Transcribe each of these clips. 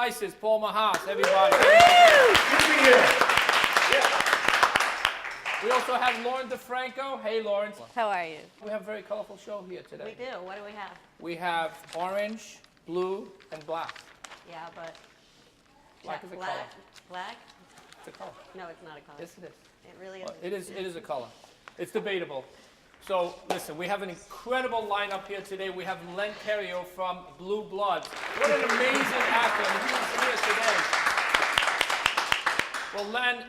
Spices, Paul Mahas, everybody. Good to be here. We also have Lauren DeFranco. Hey, Lawrence. How are you? We have a very colorful show here today. We do. What do we have? We have orange, blue, and black. Yeah, but Black is a color. Black? It's a color. No, it's not a color. Yes, it is. It really Well, isn't. it is a color. It's debatable. So, listen, we have an incredible lineup here today. We have Len Cariou from Blue Bloods. What an amazing actor. And he's here today. Well, Len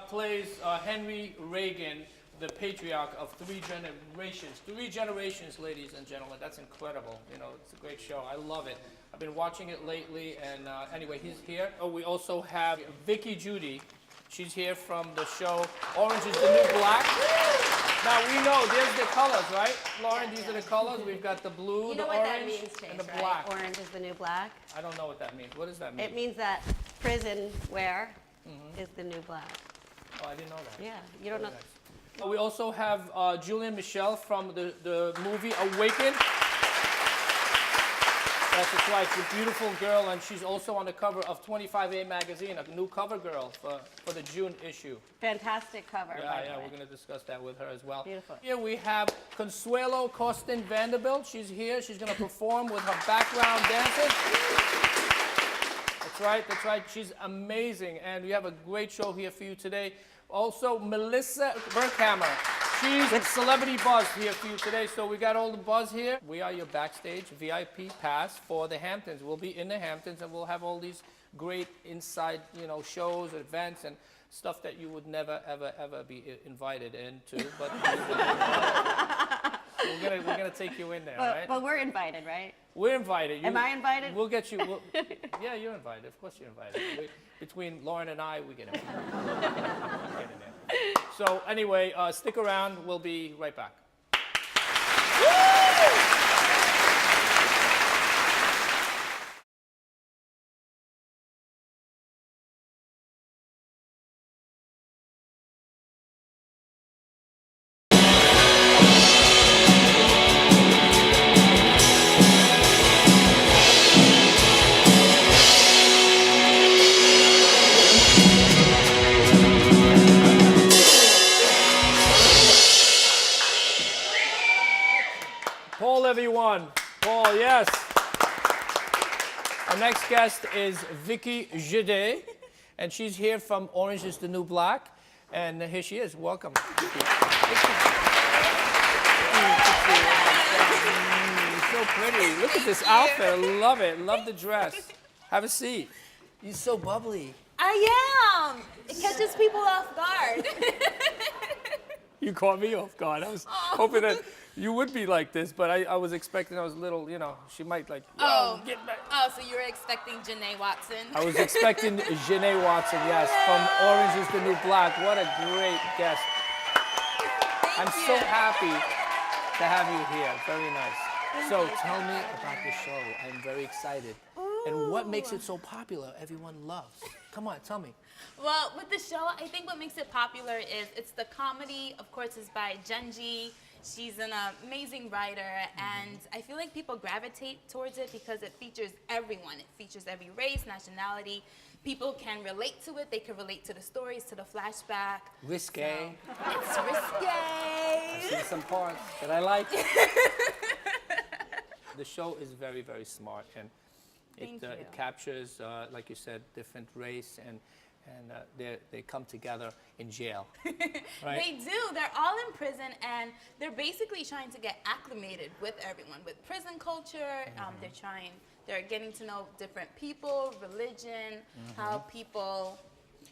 plays Henry Reagan, the patriarch of three generations. Three generations, ladies and gentlemen. That's incredible. You know, it's a great show. I love it. I've been watching it lately, and anyway, he's here. Oh, we also have Vicky Judy. She's here from the show Orange is the New Black. Now, we know, there's the colors, right? Lauren, these are the colors. We've got the blue, You the know what that orange, means, Chase, and the right? black. Orange is the new black. I don't know what that means. What does that mean? It means that prison wear is the new black. Oh, I didn't know that. Yeah, you don't know. Very nice. We also have Julian Michelle from the movie Awaken. That's right, she's a beautiful girl, and she's also on the cover of 25A magazine, a new cover girl for the June issue. Fantastic cover. Yeah, by the yeah, way. we're going to discuss that with her as well. Beautiful. Here we have Consuelo Costin Vanderbilt. She's here. She's going to perform with her background dancers. That's right. She's amazing, and we have a great show here for you today. Also, Melissa Berkhammer. She's with Celebrity Buzz here for you today. So we got all the buzz here. We are your backstage VIP pass for the Hamptons. We'll be in the Hamptons, and we'll have all these great inside, shows, events, and stuff that you would never, ever be invited into. But we're gonna take you in there, right? But we're invited, right? We're invited. Am I invited? We'll get you. Yeah, you're invited. Of course, you're invited. Between Lauren and I, we get invited. Get in there. So anyway, stick around. We'll be right back. Paul, everyone. Paul, yes. Our next guest is Vicky Judy, and she's here from Orange is the New Black. And here she is. Welcome. You're so pretty. Look at this outfit. I love it. Love the dress. Have a seat. You're so bubbly. I am. It catches people off guard. You caught me off guard. I was hoping that you would be like this, but I was expecting I was a little, she might like, get back. Oh, so you were expecting Janae Watson? I was expecting Janae Watson, yes, from Orange is the New Black. What a great guest. I'm so happy to have you here. Very nice. So tell me about the show. I'm very excited. And what makes it so popular? Everyone loves. Come on, tell me. Well, with the show, I think what makes it popular is it's the comedy, of course, is by Jenji. She's an amazing writer, and I feel like people gravitate towards it because it features everyone. It features every race, nationality. People can relate to it. They can relate to the stories, to the flashback. Risque. So, it's risque. I've seen some parts that I like. The show is very, very smart, and it captures, like you said, different race, and they come together in jail. Right? They do. They're all in prison, and they're basically trying to get acclimated with everyone, with prison culture. They're getting to know different people, religion, how people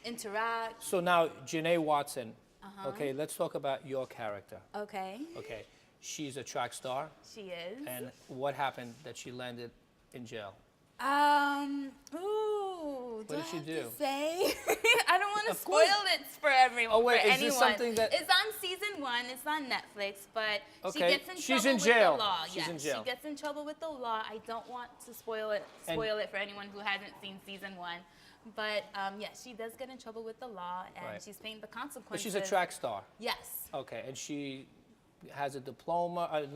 interact. So now, Janae Watson. Okay, let's talk about your character. Okay. Okay, she's a track star. She is. And what happened that she landed in jail? What did she do? Say? I don't want to Of spoil course. it for everyone. Oh, wait, for is anyone. this something that- It's on season 1. It's on Netflix, but Okay, she gets in she's trouble in with jail. the law. She's Yes, in jail. she gets in trouble with the law. I don't want to spoil it for anyone who hasn't seen season 1. But yes, she does get in trouble with the law, and Right. she's paying the But consequences. she's a track star. Yes. Okay, and she has a diploma,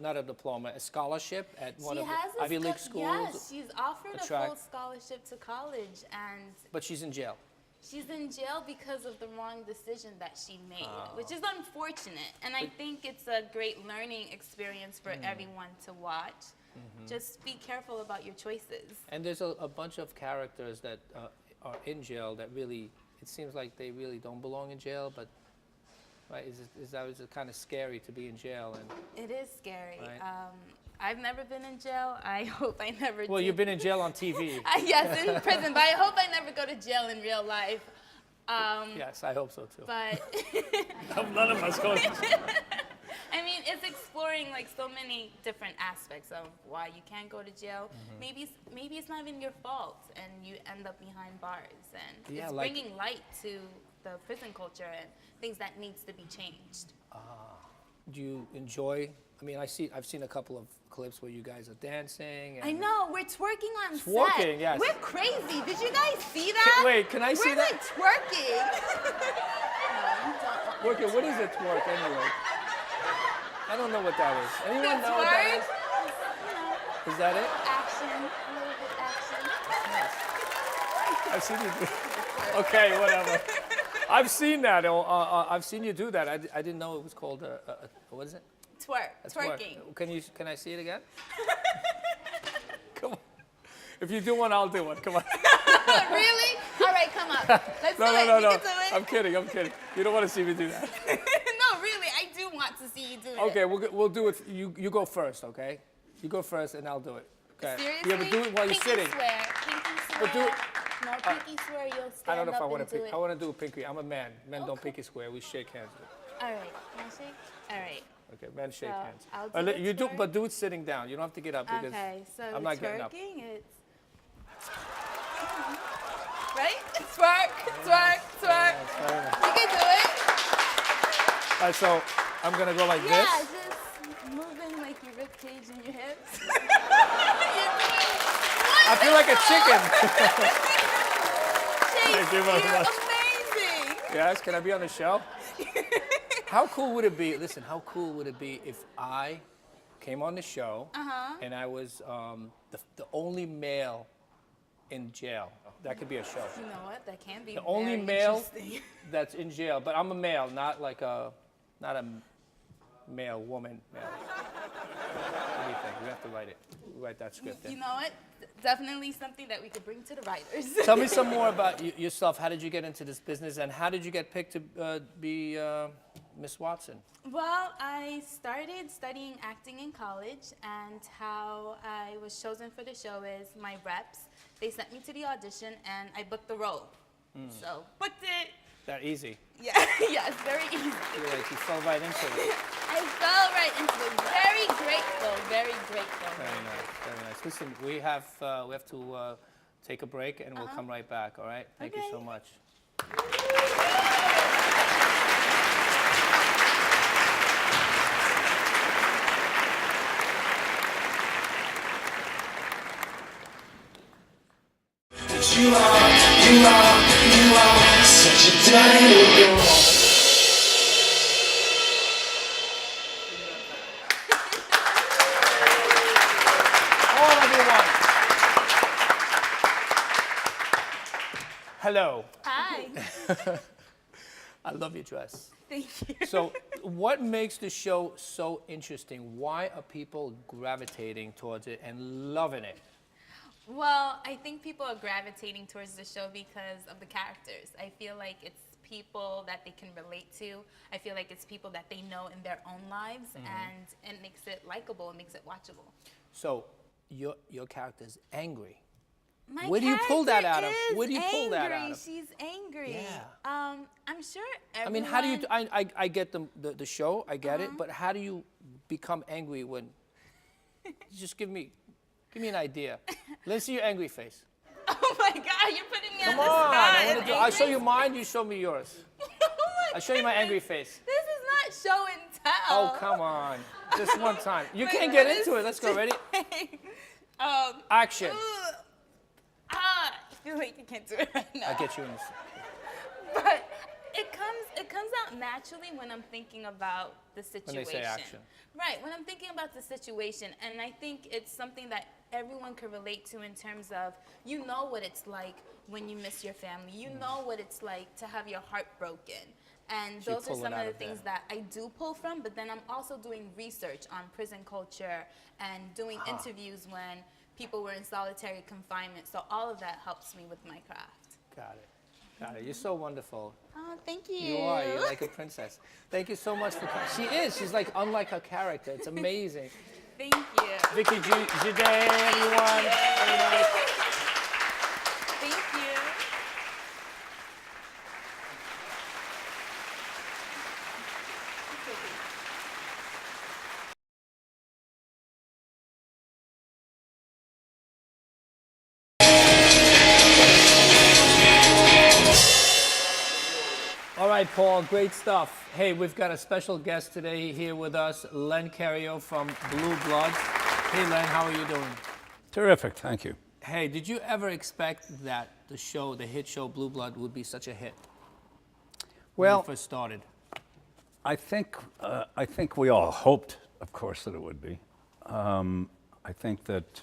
not a diploma, a scholarship at one She of has the a Ivy League schools. Yes, she's offered a track. full scholarship to college, and But she's in jail. she's in jail because of the wrong decision that she made, Oh. which is unfortunate. And I think it's a great learning experience for everyone to watch. Just be careful about your choices. And there's a bunch of characters that are in jail that really, it seems like they really don't belong in jail, but right, is it kind of scary to be in jail? And It is scary. Right. I've never been in jail. I hope I never well, do. you've been in jail on TV. Yes, in prison, but I hope I never go to jail in real life. Yes, I hope so too. But None of us go to jail. I mean, it's exploring like so many different aspects of why you can't go to jail. Maybe it's not even your fault, and you end up behind bars, and Yeah, it's like- bringing light to the prison culture and things that needs to be changed. Do you enjoy? I mean, I've seen a couple of clips where you guys are dancing. And I know, we're twerking on set. Twerking, yes. We're crazy. Did you guys see that? Wait, can I see we're that? like twerking. Twerking, what is a twerk anyway? I don't know what that is. Anyone The know what that twerk? is? Is that it? Action, a little bit action. I've seen you do. Okay, whatever. I've seen that. I've seen you do that. I didn't know it was called what is it? Twerk, A twerk. twerking. Can I see it again? Come on. If you do one, I'll do one. Come on. Really? All right, come on. Let's do No, it. no, You no, can no. do it. I'm kidding. You don't want to see me do that. No, really, I do want to see you do it. Okay, we'll do it. You go first, okay? You go first, and I'll do it. Okay. Seriously? Yeah, but do it while you're Pinky sitting. Swear. Pinky swear. But do it- No, pinky swear. You'll stand I don't know if up I want and to do pick. it. I want to do a pinky. I'm a man. Men don't Okay. pinky square. We shake hands. All right. Handshake. All right. Okay, men shake So, hands. I'll do the You do, twerk. but do it sitting down. You don't have to get up because Okay. So I'm not getting up. twerking, it's right. Twerk, twerk, twerk. Very nice. You can do it. All right, so I'm gonna go like Yeah, this. just moving like your rib cage and your hips. I feel like a chicken. Chase, you very you're much. amazing. Yes, can I be on the show? How cool would it be? Listen, how cool would it be if I came on the show and I was the only male in jail? That could be a show. You know what? That can be The only very male interesting. that's in jail, but I'm a male, not a male woman. Male. What do you think? We have to write it. Write that script You in. know what? Definitely something that we could bring to the writers. Tell me some more about yourself. How did you get into this business, and how did you get picked to be Miss Watson? Well, I started studying acting in college, and how I was chosen for the show is my reps. They sent me to the audition, and I booked the role. So, booked it. That easy. Yeah, yes, very easy. You fell right into it. I fell right into it. Very grateful, very grateful. Very nice, very nice. Listen, we have to take a break, and we'll come right back. All right? Thank you so Okay. much. You are such a dirty girl. All everyone. Hello. Hi. I love your dress. Thank you. So, what makes the show so interesting? Why are people gravitating towards it and loving it? Well, I think people are gravitating towards the show because of the characters. I feel like it's people that they can relate to. I feel like it's people that they know in their own lives, and it makes it likable, it makes it watchable. So, your character's angry. My Where do you pull that out of? character Where do you is pull that angry. out of? She's angry. Yeah. I'm sure I everyone... mean, how do you? I get the show, I get it, but how do you become angry when? Just give me an idea. Let's see your angry face. Oh my God, you're putting me Come on the on, spot. I'll show you mine. You show me yours. Oh my I'll show you my goodness. angry face. This is not show and tell. Oh, come on, just one time. You Wait, can't what get is into it. Let's go. Ready? Action. I feel like you can't do it right now. I get you in this. But it comes it comes out naturally when I'm thinking about the situation. When they say action. Right, when I'm thinking about the situation, and I think it's something that everyone can relate to in terms of, you know what it's like when you miss your family. You know what it's like to have your heart broken. And So you those are pull it some out of the of things there. that I do pull from, but then I'm also doing research on prison culture and doing interviews when people were in solitary confinement. So all of that helps me with my craft. Got it. Got it. You're so wonderful. Oh, thank you. You are. You're like a princess. Thank you so much for coming. She is. She's like unlike her character. It's amazing. Thank you. Vicky Jade, everyone. Very nice. Thank you. All right, Paul, great stuff. Hey, we've got a special guest today here with us, Len Cariou from Blue Bloods. Hey, Len, how are you doing? Terrific, thank you. Hey, did you ever expect that the show, the hit show Blue Blood, would be such a hit when Well, you first started? I think we all hoped, of course, that it would be. I think that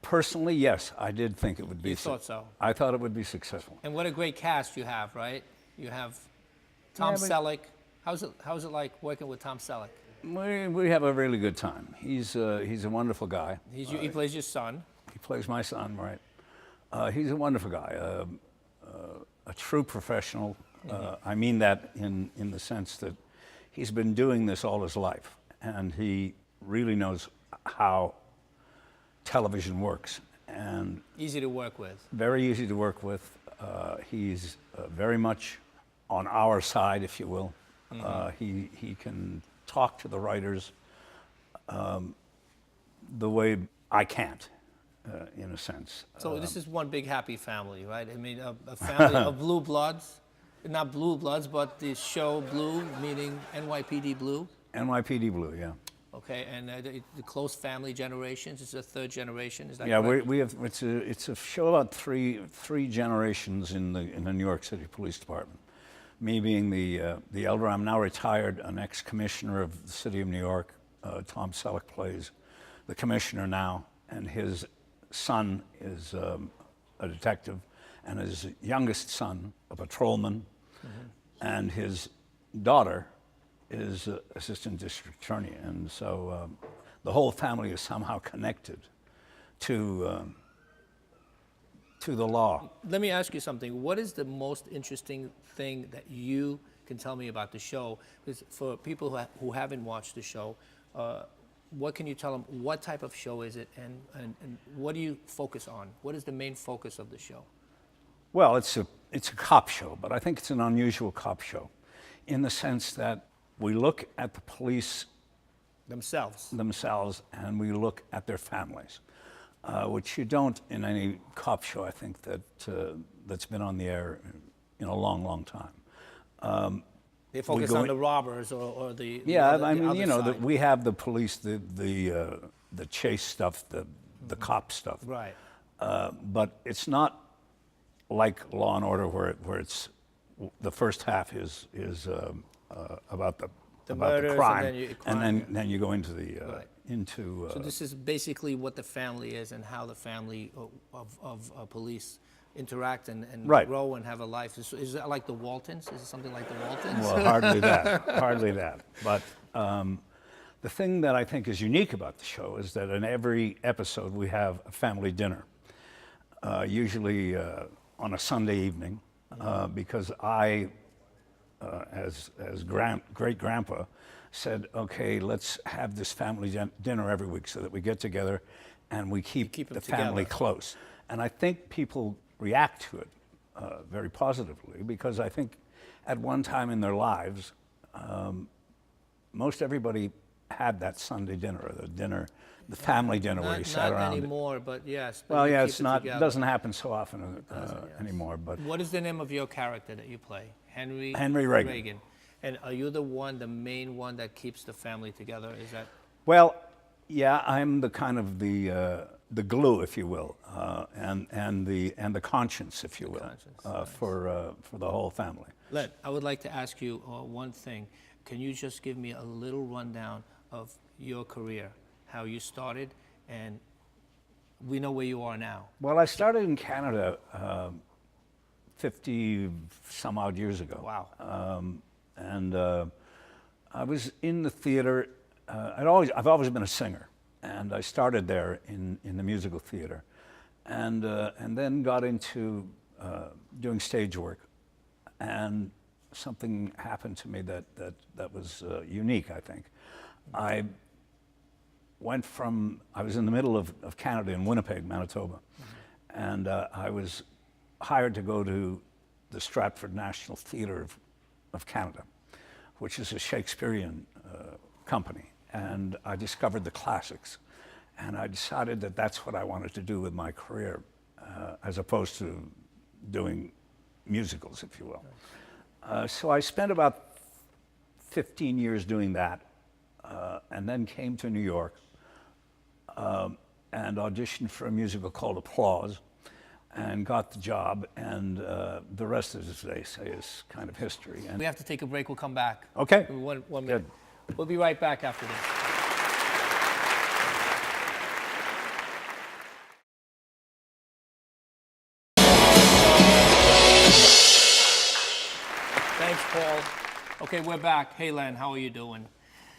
personally, yes, I did think it would be. You thought so? I thought it would be successful. And what a great cast you have, right? You have Tom but- Selleck. How's it like working with Tom Selleck? We have a really good time. He's a wonderful guy. He plays your son. He plays my son, right? He's a wonderful guy, a true professional. I mean that in the sense that he's been doing this all his life, and he really knows how television works, and Easy to work with. very easy to work with. He's very much on our side, if you will. He can talk to the writers the way I can't, in a sense. So this is one big happy family, right? I mean, a family of Blue Bloods, not Blue Bloods, but the show Blue, meaning NYPD Blue. NYPD Blue, yeah. Okay, and the close family generations. It's a third generation. Is that Yeah, correct? we have. It's a show about three generations in the New York City Police Department. Me being the elder, I'm now retired, an ex-commissioner of the City of New York. Tom Selleck plays the commissioner now, and his son is a detective, and his youngest son, a patrolman, and his daughter is assistant district attorney, and so the whole family is somehow connected to the law. Let me ask you something. What is the most interesting thing that you can tell me about the show? Because for people who haven't watched the show, what can you tell them? What type of show is it, and what do you focus on? What is the main focus of the show? Well, it's a cop show, but I think it's an unusual cop show in the sense that we look at the police themselves and we look at their families, which you don't in any cop show, I think, that's been on the air in a long, long time. They focus on the robbers or the Yeah, the I mean, other you know, side. we have the police, the chase stuff, the cop stuff. Right. But it's not like Law and Order, where it's the first half is about the murders, and crime, then you- then you go into the Right. into. So this is basically what the family is and how the family of police interact and Right. grow and have a life. Is it like the Waltons? Is it something like the Waltons? Well, hardly that, hardly that. But the thing that I think is unique about the show is that in every episode we have a family dinner, usually on a Sunday evening, because I, as great grandpa, said, okay, let's have this family dinner every week so that we get together and we keep keep 'em the family together. close. And I think people react to it very positively, because I think at one time in their lives, most everybody had that Sunday dinner, or the family dinner where you sat Not around. anymore, but yes. but Well, you yeah, keep it's it not. together. It doesn't happen so often anymore. But What is the name of your character that you play? Henry Reagan. And are you the main one that keeps the family together? Is that well, yeah, I'm the kind of the glue, if you will, and the conscience, if you will, conscience, for the whole family. Len, I would like to ask you one thing. Can you just give me a little rundown of your career, how you started, and we know where you are now. Well, I started in Canada 50 some odd years ago. Wow. And I was in the theater. I've always been a singer, and I started there in the musical theater, and then got into doing stage work, and something happened to me that was unique, I think. I was in the middle of Canada in Winnipeg, Manitoba, and I was hired to go to the Stratford National Theatre of Canada, which is a Shakespearean company, and I discovered the classics, and I decided that that's what I wanted to do with my career, as opposed to doing musicals, if you will. So I spent about 15 years doing that, and then came to New York and auditioned for a musical called Applause, and got the job, and the rest, as they say, is kind of history. And We have to take a break. We'll come back. Okay. One minute. We'll be right back after this. Thanks, Paul. Okay, we're back. Hey, Len, how are you doing?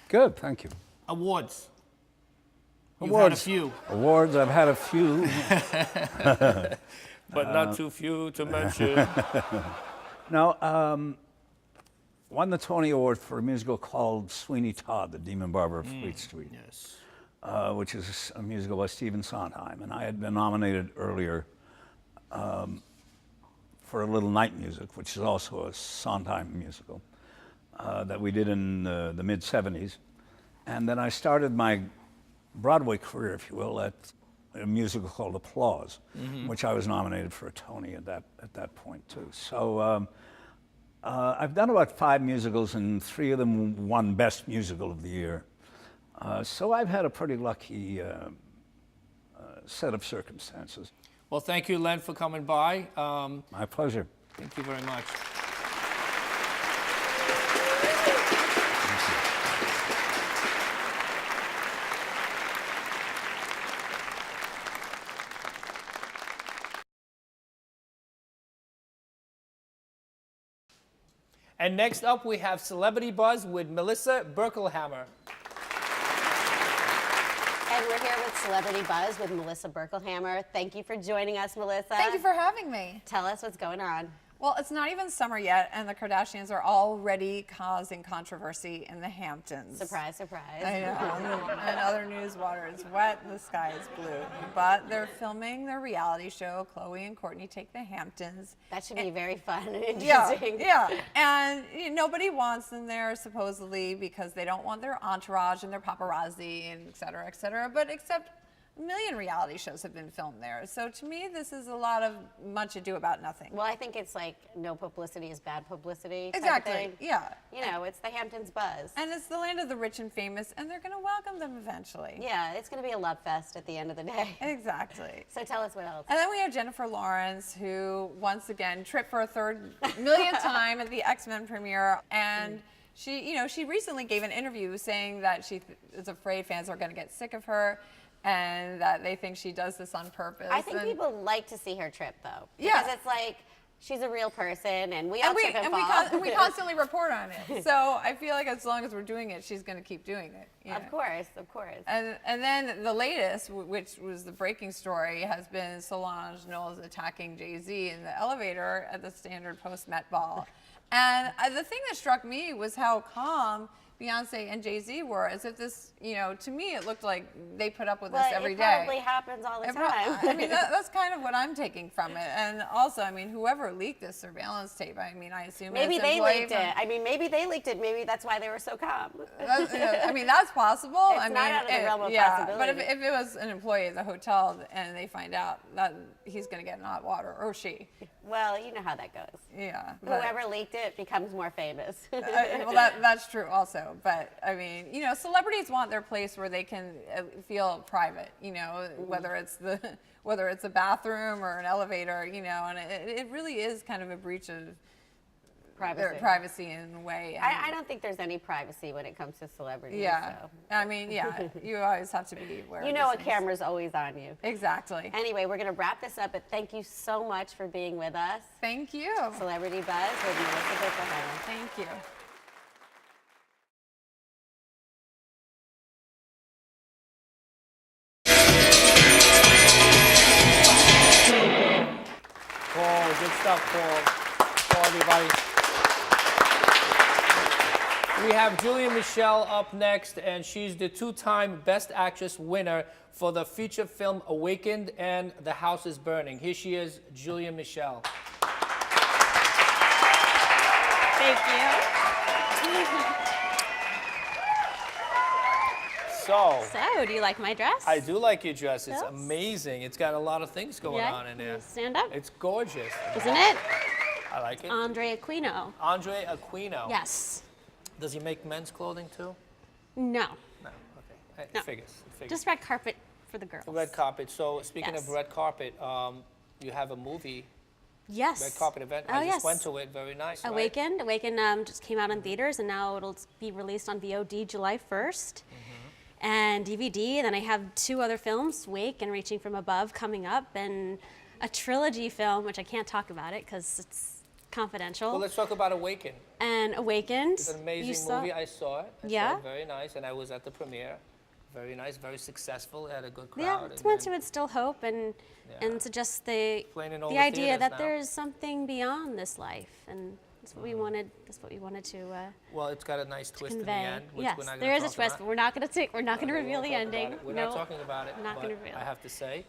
Good, thank you. Awards. You've Awards. had a few, Awards, I've had a few. but not too few to mention. No, won the Tony Award for a musical called Sweeney Todd, The Demon Barber of Fleet Street, Yes. which is a musical by Stephen Sondheim. And I had been nominated earlier for A Little Night Music, which is also a Sondheim musical that we did in the mid-'70s. And then I started my Broadway career, if you will, at a musical called Applause, which I was nominated for a Tony at that point too. So I've done about 5 musicals, and 3 of them won Best Musical of the Year. So I've had a pretty lucky set of circumstances. Well, thank you, Len, for coming by. My pleasure. Thank you very much. And next up, we have Celebrity Buzz with Melissa Berkelhammer. And we're here with Celebrity Buzz with Melissa Berkelhammer. Thank you for joining us, Melissa. Thank you for having me. Tell us what's going on. Well, it's not even summer yet, and the Kardashians are already causing controversy in the Hamptons. Surprise, surprise. I know. And other news water is wet, the sky is blue. But they're filming their reality show, Khloe and Kourtney Take the Hamptons. That should be very fun and Yeah, interesting. yeah. And nobody wants them there, supposedly, because they don't want their entourage and their paparazzi and et cetera, but except a million reality shows have been filmed there. So to me, this is a lot of much ado about nothing. Well, I think it's like no publicity is bad publicity. type of Exactly, thing. yeah. You know, it's the Hamptons buzz. And it's the land of the rich and famous, and they're going to welcome them eventually. Yeah, it's going to be a love fest at the end of the day. Exactly. So tell us what else. And then we have Jennifer Lawrence, who once again tripped for a third millionth time at the X-Men premiere, and she recently gave an interview saying that she is afraid fans are going to get sick of her, and that they think she does this on purpose. I think people like to see her trip, though. Yeah. Because it's like, she's a real person, and we all trip and fall. And we constantly report on it. So I feel like as long as we're doing it, she's going to keep doing it. you know. Of course, of course. And then the latest, which was the breaking story, has been Solange Knowles attacking Jay-Z in the elevator at the Standard Post Met Ball. And the thing that struck me was how calm Beyonce and Jay-Z were, as if this, to me it looked like they put up with this every day. It probably happens all the time. I mean, that's kind of what I'm taking from it. And also, I mean, whoever leaked this surveillance tape, I mean, I assume Maybe it's they employee leaked it. I mean, maybe they leaked it. Maybe that's why they were so calm. I mean, that's possible. It's I mean, not out of the realm of But possibility. if it was an employee at the hotel and they find out that he's going to get in hot water, or she. Well, you know how that goes. Yeah. But, Whoever leaked it becomes more famous. well, that's true also. But I mean, you know, celebrities want their place where they can feel private. You know, whether it's a bathroom or an elevator. You know, and it really is kind of a breach of their privacy in a way. And I don't think there's any privacy when it comes to celebrities. yeah, So. I mean, yeah, you always have to be aware. You of know these a things. camera's always on you. Exactly. Anyway, we're going to wrap this up, but thank you so much for being with us. Thank you. Celebrity Buzz with Melissa Berkelhammer. Thank you. Paul, good stuff, Paul. Paul, everybody. We have Julia Michelle up next, and she's the two-time Best Actress winner for the feature film Awakened and The House is Burning. Here she is, Julia Michelle. Thank you. So, Do you like my dress? I do like your dress. It's Yes. amazing. It's got a lot of things going Yeah, on in there. stand up. It's gorgeous. Isn't it? I like it. Andre Aquino. Andre Aquino. Yes. Does he make men's clothing too? No. No. Okay. No. It figures. Just red carpet for the girls. Red carpet. So speaking Yes. of red carpet, you have a movie, Yes. red carpet event. Oh, I just yes. went to it. Very nice. right? Awakened. Awakened just came out in theaters, and now it'll be released on VOD July 1st. And DVD. And then I have two other films, Wake and Reaching from Above, coming up, and a trilogy film, which I can't talk about it because it's confidential. Well, let's talk about Awaken. And Awakened. It's an you amazing saw- movie. I saw it. I saw Yeah? it. Very nice. And I was at the premiere. Very nice. Very successful. It had a good crowd. Yeah, and it's meant then- to instill hope and suggests the Playing in all the the idea theaters that now. there's something beyond this life, and that's what we wanted. That's what we wanted to Well, it's got a nice twist in the convey. end, which Yes, we're not there going is to a twist, but we're not going to We're not going to Okay, we reveal won't the talk about ending. it. We're no, not talking about it. I'm not but gonna reveal. I have to say,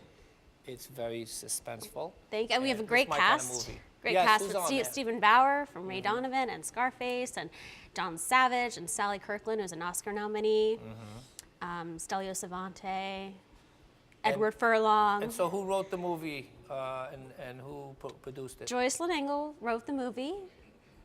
it's very suspenseful. And we have a it's great my kind of cast. movie. Great Yes, cast who's with on there? Stephen Bauer from Ray Donovan and Scarface, and John Savage and Sally Kirkland, who's an Oscar nominee. Stelio Savante, Edward Furlong. And so who wrote the movie and who produced it? Joycelyn Engel wrote the movie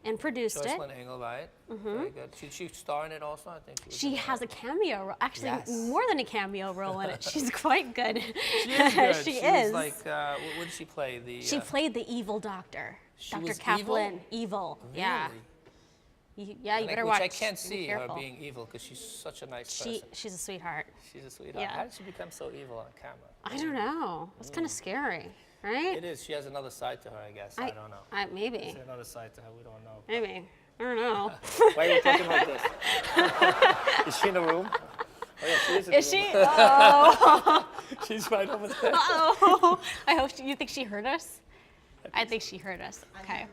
and produced it. Joycelyn Engel, right? Very good. She star in it also? I think She has a cameo role, actually Yes. more than a cameo role in it. She's quite good. She is good. She was is. like, what did she play? She played the evil doctor, She Dr. was Kaplan. Evil. Yeah. Really? Yeah, you better Which watch. I can't Be see her careful. being evil because she's such a nice person. She's a sweetheart. She's a sweetheart. Yeah. How did she become so evil on camera? I don't know. It's kind of scary, right? It is. She has another side to her, I guess. I don't know. Maybe. There's another side to her. We don't know. Maybe. I don't know. Why are you talking like this? Is she in the room? Oh, yeah, she is in Is the she? room. Oh. She's right over there. Oh. I hope you think she heard us. I think she heard us. Okay.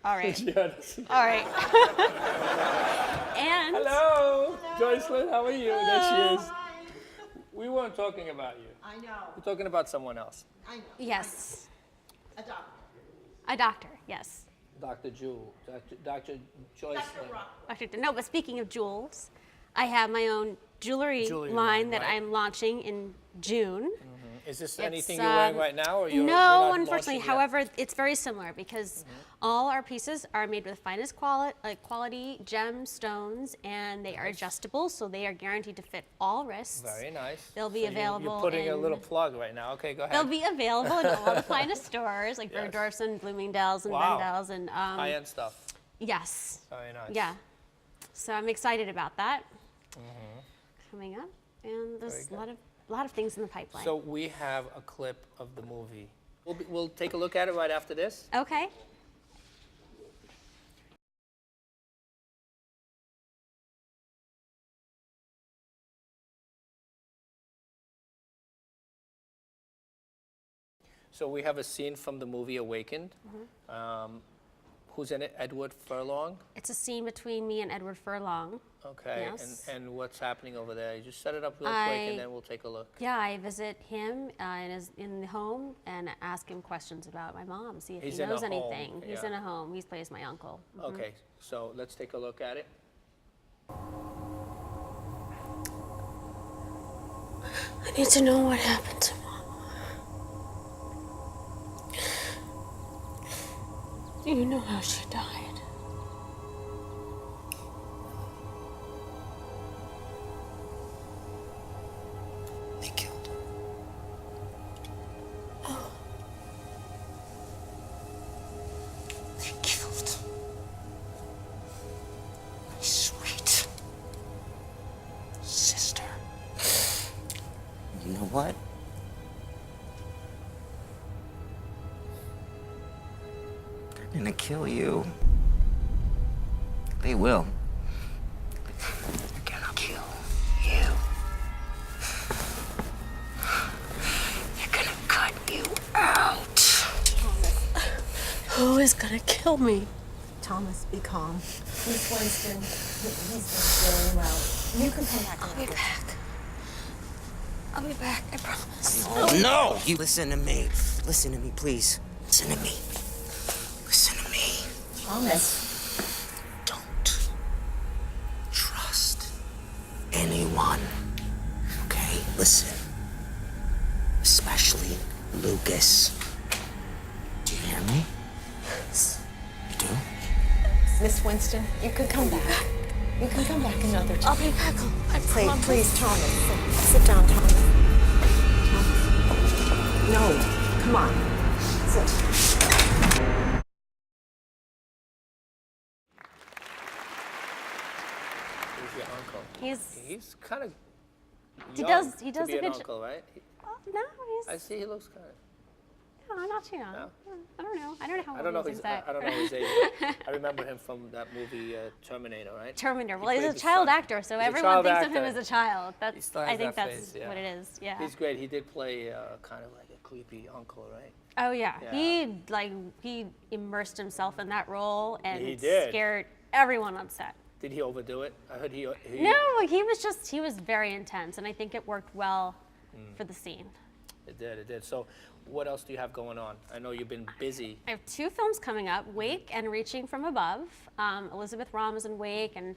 All right. She heard us. All right. And Hello, Joycelyn. How are you? There she is. We weren't talking about you. I know. We're talking about someone else. I know. yes, A doctor. a doctor. Yes. Dr. Jewel. Dr. Joycelyn. Dr. Rock. No, but speaking of jewels, I have my own jewelry Jewelry line line, that right. I'm launching in June. Is this It's, anything you're wearing right now, or you're no, not unfortunately. launching yet? However, it's very similar because all our pieces are made with finest quality gemstones, and they are adjustable, so they are guaranteed to fit all wrists. Very nice. They'll be So available You're putting a in- little plug right now. Okay, go ahead. They'll be available in all the finest stores, like Yes. Bergdorf's and Bloomingdale's and Wow. Wendell's and High-end stuff. yes, Very nice. yeah. So I'm excited about that coming up, and there's Very a lot of things in the pipeline. So we have a clip of the movie. We'll take a look at it right after this. okay. So we have a scene from the movie Awakened. Who's in it? Edward Furlong. It's a scene between me and Edward Furlong. Okay. Yes. And what's happening over there? You just set it up real quick, and then we'll take a look. Yeah, I visit him in the home and ask him questions about my mom, see if He's he in a knows home, anything. He's yeah. in a home. He plays my uncle. Okay. So let's take a look at it. I need to know what happened to Mom. Do you know how she died? what? They're gonna kill you. They will. They're gonna kill you. They're gonna cut you out. Who is gonna kill me? Thomas, be calm. Miss Winston, he's been very well. You can come back. I'll be back. I'll be back, I promise. Oh, no! You listen to me. Listen to me, please. Listen to me. Listen to me. Thomas. Don't trust anyone. Okay? Listen. Especially Lucas. Do you hear me? You do? Miss Winston, you can come back. You can come back another time. I'll be back. I promise. Please, Thomas. Sit down, Thomas. No, come on. Sit. Who's your uncle? He's kind of He young does- he to does be a an good uncle, right? Oh, no, I he's see he looks kind of. no, not too young. No? I don't know. I don't know how I don't know old he is his. I exactly. don't know his age. I remember him from that movie Terminator, right? Terminator. He Well, he's played a the child son. actor, so He's a everyone child thinks of him actor. as a child. He That's. still I has think that that's face, yeah. what it is. Yeah. He's great. He did play kind of like a creepy uncle, right? Oh yeah. Yeah. He immersed himself in that role and He did. scared everyone on set. Did he overdo it? I heard he No, he was very intense, and I think it worked well for the scene. It did. It did. So, what else do you have going on? I know you've been busy. I have 2 films coming up: Wake and Reaching from Above. Elizabeth Rahm is in Wake, and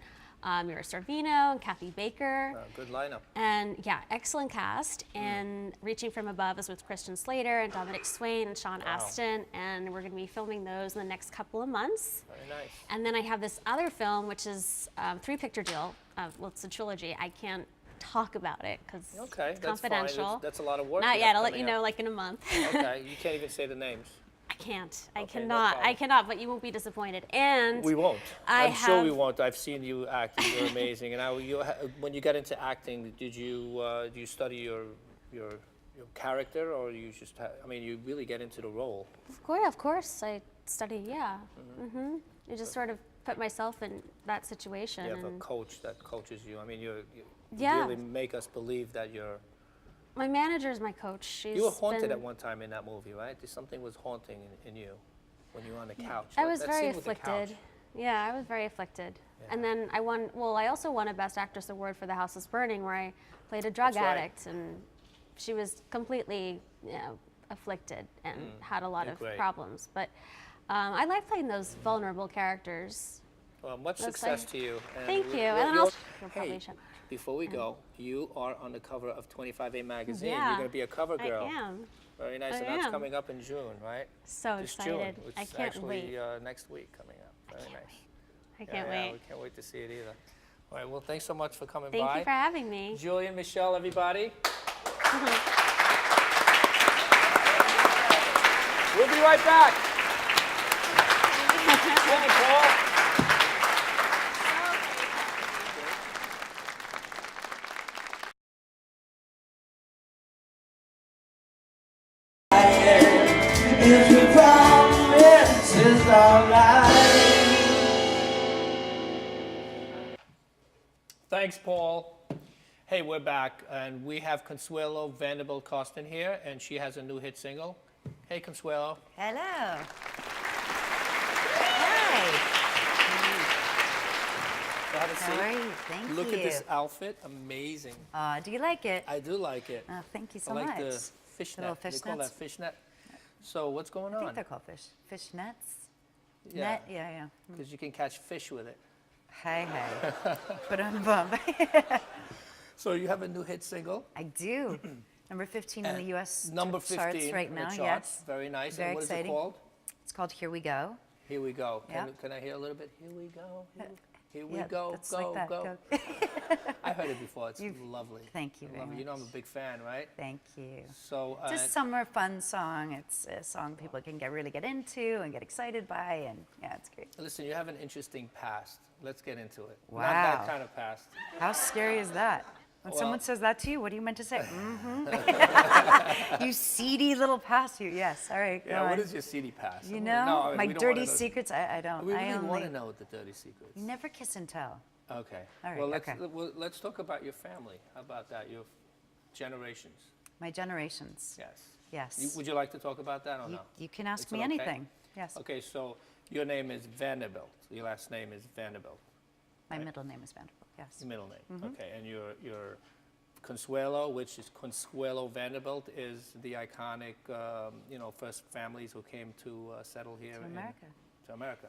Mira Sorvino and Kathy Baker. Good lineup. And yeah, excellent cast. And Reaching from Above is with Christian Slater and Dominic Swain and Sean Astin, and we're going to be filming those in the next couple of months. Very nice. And then I have this other film, which is a 3-picture deal. Well, it's a trilogy. I can't talk about it because Okay, it's that's fine. confidential. That's a lot of work. Not you yet. have I'll let coming you know up. like in a month. Okay, you can't even say the names. I can't. I Okay, no cannot. problem. I cannot. But you won't be disappointed. And We won't. I I'm sure we have- won't. I've seen you act. You're amazing. And when you got into acting, did you study your character, or you just? I mean, you really get into the role. Of course, I studied. Yeah. Mm-hmm. I just sort of put myself in that situation. You have a and coach that coaches you. I mean, you Yeah. really make us believe that you're. my manager is my coach. She's You were haunted been- at one time in that movie, right? Something was haunting in you when you were on the couch. I was That very scene with the couch. afflicted. Yeah, I was very afflicted. And then I won. Well, I also won a Best Actress award for The House is Burning, where I played a drug That's right. addict, and she was completely, afflicted and had a lot you're of great. problems. But I like playing those vulnerable characters. Well, much That's success like- to you. Thank you. you're- And then you're- I'll probably Hey, show- before we go, you are on the cover of 25A magazine. Yeah, You're going to be a cover girl. I am. Very nice. I and that's am. coming up in June, right? So This excited. June. I It's can't actually wait. next week coming up. Very nice. I can't Yeah, wait. we can't wait to see it either. All right. Well, thanks so much for coming Thank by. you for having me. Julian, Michelle, everybody. Mm-hmm. We'll be right back. Hey, Paul. If you promise it's alright. Thanks, Paul. Hey, we're back, and we have Consuelo Vanderbilt Costin here, and she has a new hit single. Hey, Consuelo. Hello. Hi. So have a How seat. are you? Thank you. Look at this outfit, amazing. Do you like it? I do like it. Oh, thank you so I like much. the fishnet. little They call fishnets? that fishnet. So what's going I think on? they're called fish nets. Yeah. Net, yeah. Because you can catch fish with it. Hey. Put on the bump. So you have a new hit single. I do. Number 15 in the U.S. Number charts 15 right in now. the charts. Yes. Very nice. Very and what exciting. is it called? It's called Here We Go. Here we go. Yeah. Can I hear a little bit? Here we go. Here we Yeah, go. that's Go, like that. go. I heard it before. It's lovely. Thank you very Lovely. You know I'm a much. big fan, right? Thank you. So It's a summer fun song. It's a song people can really get into and get excited by, and yeah, it's great. listen, you have an interesting past. Let's get into it. Wow. Not that kind of past. How scary is that? When someone says that to you, what are you meant to say? You seedy little past you. Yes. All right. Yeah, go what on. is your CD pass? You No, know, I mean, my we don't dirty wanna know. secrets. I don't. We I really only want to know the dirty secrets. You never kiss and tell. Okay. All right, Well, let's, okay. let's talk about your family. How about that? Your generations. My generations. Yes. Yes. Would you like to talk about that or no? You can ask Is me it okay? anything. Yes. Okay, so your name is Vanderbilt. Your last name is Vanderbilt. My middle name is Vanderbilt. Yes. Your middle name. Okay, and your Consuelo, which is Consuelo Vanderbilt, is the iconic, first families who came to settle here in America. To America.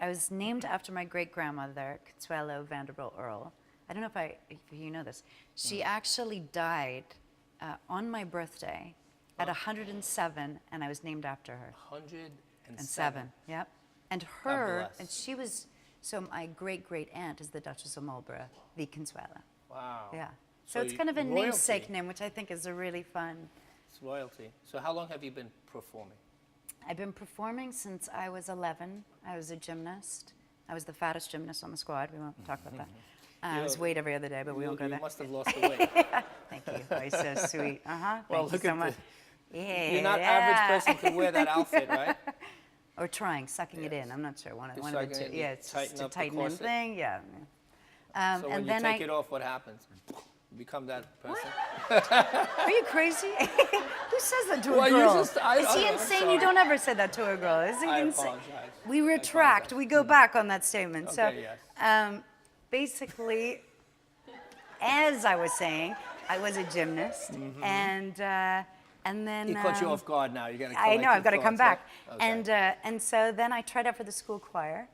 I was named after my great grandmother, Consuelo Vanderbilt Earl. I don't know if you know this. She actually died on my birthday at 107, and I was named after her. 107. Yep. And her, bless. and she was, so my great aunt is the Duchess of Marlborough, the Consuelo. Wow. Yeah. So it's you- kind of a royalty. namesake name, which I think is a really fun. It's royalty. So how long have you been performing? I've been performing since I was 11. I was a gymnast. I was the fattest gymnast on the squad. We won't talk about that. I was weighed every other day, but we won't go You there. must have lost the weight. Thank you. Oh, you're so sweet. Well, Thank you look so at much. Yeah. You're not average person to wear that outfit, right? Or trying, sucking it in. I'm not sure. One of the sucking two. it, Yeah, it's tighten just a up the tighten in corset? thing. Yeah. So when and you then take it off, what happens? You become that person? Are you crazy? Who says that to a Well, you girl? just- I- Is he I'm insane? sorry. You don't ever say that to a girl. Is he I insane? apologize. We retract. We go back on that statement. Okay, so, yes. basically, as I was saying, I was a gymnast, and then He caught you off guard now. You're going to I know, I've got to come back. Okay. And so then I tried out for the school choir,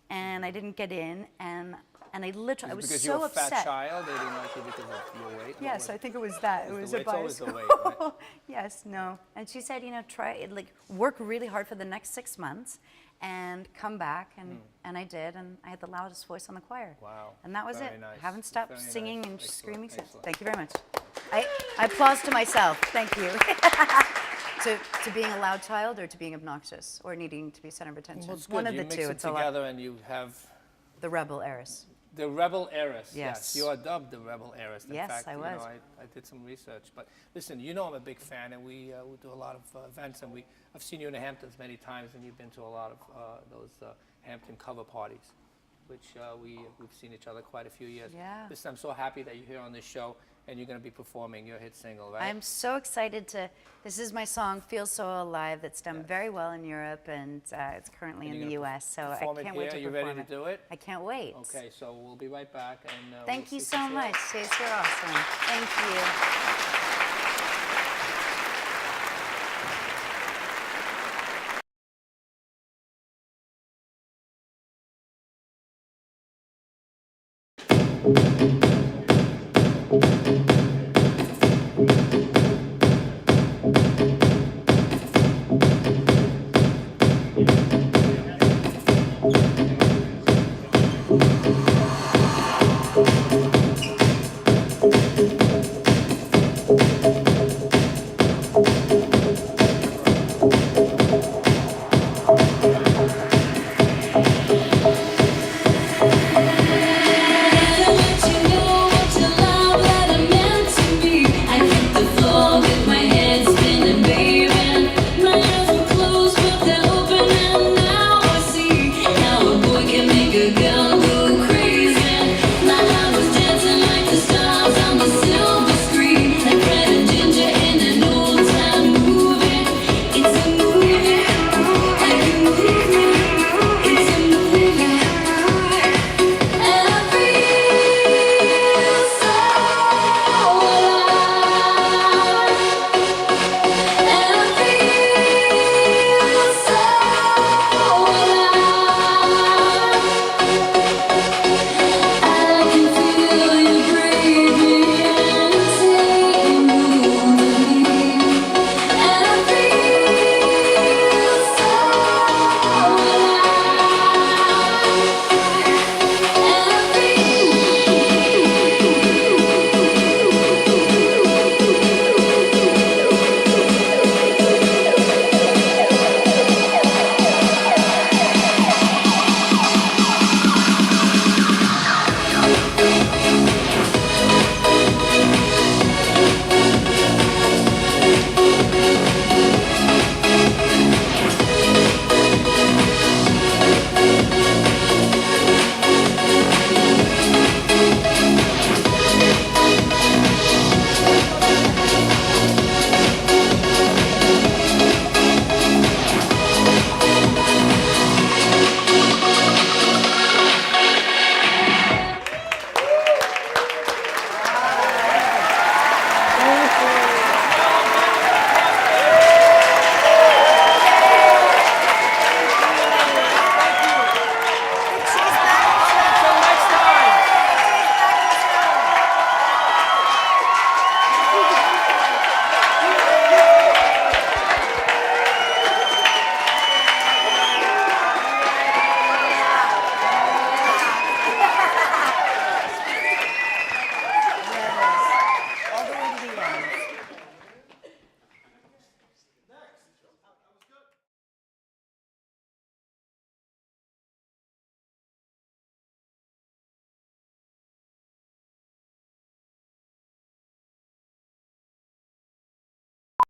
and I didn't get in, and I literally, I was because so you're a upset. fat child, they didn't like you because of your weight? Yes, I think it was that. It It's was the a weight. It's always bias. the weight, right? Yes, no. And she said, try it, like work really hard for the next 6 months and come back. And I did, and I had the loudest voice on the choir. Wow. And that was Very it. nice. Haven't stopped Very singing nice. and Excellent, screaming since. excellent. Thank you very much. I applause to myself. Thank you. to being a loud child or to being obnoxious or needing to be center of attention. Well, it's One good. of You the mix two. it It's a lot. together and you have The rebel heiress. the rebel heiress. Yes. You are dubbed the rebel heiress. In Yes, fact, I was. I did some research. But listen, I'm a big fan, and we do a lot of events, and I've seen you in the Hamptons many times, and you've been to a lot of those Hampton cover parties, which we've seen each other quite a few years. Yeah. Listen, I'm so happy that you're here on this show, and you're going to be performing your hit single, right? I'm so excited this is my song, Feel So Alive, that's done very well in Europe, and it's currently And in you're the gonna US, so I perform it can't wait to here? perform You ready to do it? I can't wait. Okay, so we'll be right back. And Thank we'll you see so you. much, Chase, you're awesome. Thank you.